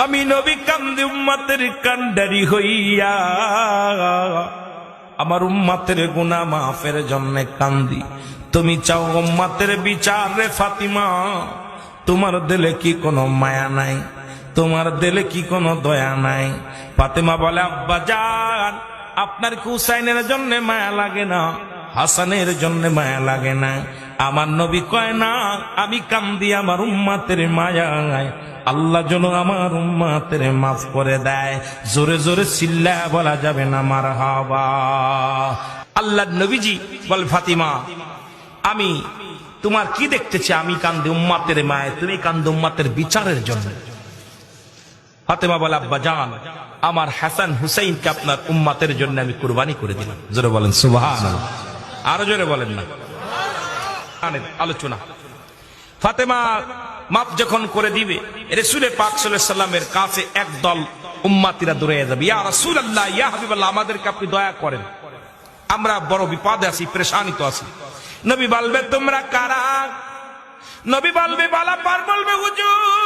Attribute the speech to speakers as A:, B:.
A: আমি নবী কান্দি উম্মতের কান্ডারি হইয়া, আমার উম্মতের গুনাহ মাফের জন্য কান্দি। তুমি চাও উম্মতের বিচার রে ফাতিমা, তোমার দিলে কি কোনো মায়া নাই? তোমার দিলে কি কোনো দয়া নাই? ফাতিমা বলে, আব্বা জান, আপনার কি হুসাইনের জন্য মায়া লাগে না? হাসানের জন্য মায়া লাগে না? আমার নবী কয় না, আমি কান্দি আমার উম্মতের মায়ায়, আল্লাহ যেন আমার উম্মতের মাফ করে দেয়। জোরে জোরে চিল্লা বলা যাবে না মারহাবা। আল্লাহ নবীজি বল, ফাতিমা আমি তোমার কি দেখতেছি? আমি কান্দি উম্মতের মায়ায়, তুমি কান্দো উম্মতের বিচারের জন্য। ফাতিমা বলে, আব্বা জান, আমার হাসান হুসাইনকে আপনার উম্মতের জন্য আমি কুরবানি করে দিলাম। জোরে বলেন সুবহানাল্লাহ। আরো জোরে বলেন না। আলোচনা, ফাতেমা মাপ যখন করে দিবে, রাসূল পাক সাল্লাল্লাহু আলাইহি সাল্লামের কাছে একদল উম্মতিরা দৌড়ে যাবে, ইয়া রাসূলুল্লাহ, ইয়া হাবিবাল্লাহ, আমাদেরকে আপনি দয়া করেন, আমরা বড় বিপদে আছি, পেরেশানিত আছি। নবী বলবে, তোমরা কারা? নবী বলবে, বালা পার বলবে, হুজুর